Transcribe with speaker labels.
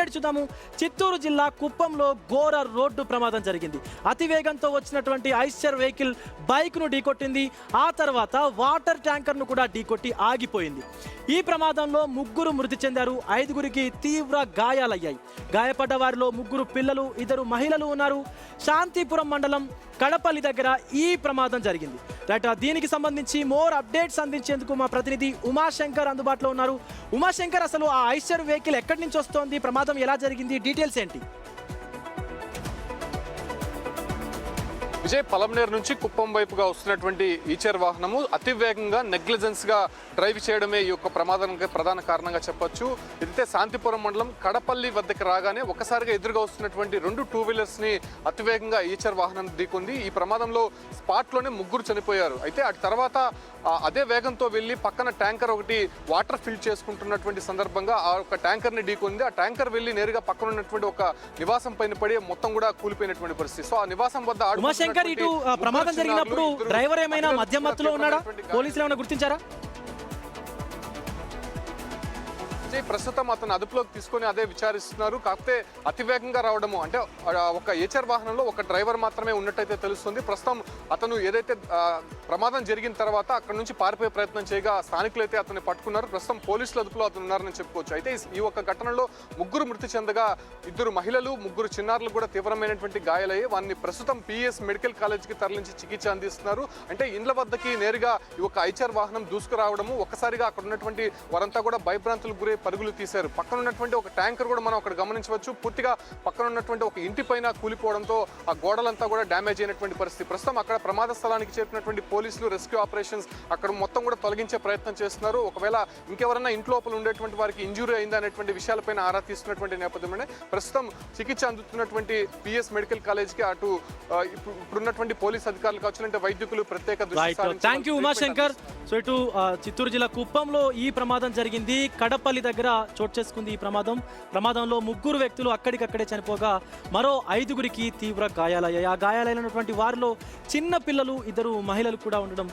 Speaker 1: Update చూద్దాము. చిత్తూరు జిల్లా కుప్పంలో ఘోర రోడ్డు ప్రమాదం జరిగింది. అతివేగంతో వచ్చినటువంటి ఐస్చర్ వెహికల్ బైక్ను ఢీకొట్టింది. ఆ తర్వాత వాటర్ ట్యాంకర్ను కూడా ఢీకొట్టి ఆగిపోయింది. ఈ ప్రమాదంలో 3 మృతి చెందారు. 5గురికి తీవ్ర గాయాలయ్యాయి. గాయపడ్డ వారిలో 3 పిల్లలు, 2 మహిళలు ఉన్నారు. శాంతిపురం మండలం కడపల్లి దగ్గర ఈ ప్రమాదం జరిగింది. రైట్, దీనికి సంబంధించి మోర్ అప్డేట్స్ అందించేందుకు మా ప్రతినిధి ఉమాశంకర్ అందుబాటులో ఉన్నారు. ఉమాశంకర్, అసలు ఆ ఐస్చర్ వెహికల్ ఎక్కడి నుంచి వస్తోంది, ప్రమాదం ఎలా జరిగింది, డీటెయిల్స్ ఏంటి?
Speaker 2: విజయ్, పలమనేరు నుంచి కుప్పం వైపుగా వస్తున్నటువంటి ఈచర్ వాహనము అతివేగంగా నెగ్లిజెన్స్గా డ్రైవ్ చేయడమే ఈ యొక్క ప్రమాదానికి ప్రధాన కారణంగా చెప్పొచ్చు. ఇదైతే శాంతిపురం మండలం కడపల్లి వద్దకు రాగానే ఒకసారిగా ఎదురుగా వస్తున్నటువంటి 2 టూ వీలర్స్ని అతివేగంగా ఈచర్ వాహనం ఢీకొంది. ఈ ప్రమాదంలో స్పాట్లోనే 3 చనిపోయారు. అయితే అటు తర్వాత అదే వేగంతో వెళ్ళి పక్కన ట్యాంకర్ ఒకటి వాటర్ ఫిల్ చేసుకుంటున్నటువంటి సందర్భంగా ఆ ఒక ట్యాంకర్ని ఢీకొంది. ఆ ట్యాంకర్ వెళ్ళి నేరుగా పక్కన ఉన్నటువంటి ఒక నివాసం పైన పడి మొత్తం కూడా కూలిపోయినటువంటి పరిస్థితి. సో ఆ నివాసం వద్ద
Speaker 1: ఇటు ప్రమాదం జరిగినప్పుడు డ్రైవర్ ఏమైనా మద్యం మత్తులో ఉన్నాడా? పోలీసులు ఏమైనా గుర్తించారా?
Speaker 2: ప్రస్తుతం అతను అదుపులోకి తీసుకొని అదే విచారిస్తున్నారు. కాకపోతే అతివేగంగా రావడము అంటే ఒక ఏచర్ వాహనంలో ఒక డ్రైవర్ మాత్రమే ఉన్నట్టయితే తెలుస్తుంది. ప్రస్తుతం అతను ఏదైతే ప్రమాదం జరిగిన తర్వాత అక్కడ నుంచి పారిపోయే ప్రయత్నం చేయగా స్థానికులు అయితే అతన్ని పట్టుకున్నారు. ప్రస్తుతం పోలీసుల అదుపులో అతను ఉన్నారని చెప్పుకోవచ్చు. అయితే ఈ ఒక ఘటనలో 3 మృతి చెందగా 2 మహిళలు, 3 చిన్నారులు కూడా తీవ్రమైనటువంటి గాయాలయ్యి వారిని ప్రస్తుతం పిఎస్ మెడికల్ కాలేజ్కి తరలించి చికిత్స అందిస్తున్నారు. అంటే ఇండ్ల వద్దకి నేరుగా ఈ ఒక ఐచర్ వాహనం దూసుకురావడము ఒక్కసారిగా అక్కడ ఉన్నటువంటి వారంతా కూడా భయభ్రాంతులకు గురై పరుగులు తీశారు. పక్కన ఉన్నటువంటి ఒక ట్యాంకర్ కూడా మనం అక్కడ గమనించవచ్చు. పూర్తిగా పక్కన ఉన్నటువంటి ఒక ఇంటి పైన కూలిపోవడంతో ఆ గోడలంతా కూడా డ్యామేజ్ అయినటువంటి పరిస్థితి. ప్రస్తుతం అక్కడ ప్రమాద స్థలానికి చేరినటువంటి పోలీసులు రెస్క్యూ ఆపరేషన్స్ అక్కడ మొత్తం కూడా తొలగించే ప్రయత్నం చేస్తున్నారు. ఒకవేళ ఇంకెవరైనా ఇంటి లోపల ఉండేటువంటి వారికి ఇంజురీ అయిందా అనేటువంటి విషయాలపైన ఆరా తీస్తున్నటువంటి నేపథ్యంలోనే ప్రస్తుతం చికిత్స అందుతున్నటువంటి పిఎస్ మెడికల్ కాలేజ్కి అటు ఇప్పుడున్నటువంటి పోలీస్ అధికారులు కావచ్చు, అంటే వైద్యులు ప్రత్యేక
Speaker 1: థ్యాంక్ యూ ఉమాశంకర్. సో ఇటు చిత్తూరు జిల్లా కుప్పంలో ఈ ప్రమాదం జరిగింది. కడపల్లి దగ్గర చోటు చేసుకుంది ఈ ప్రమాదంలో 3 వ్యక్తులు అక్కడికక్కడే చనిపోగా మరో 5గురికి తీవ్ర గాయాలయ్యాయి. ఆ గాయాలైనటువంటి వారిలో చిన్న పిల్లలు, 2 మహిళలు కూడా ఉండడం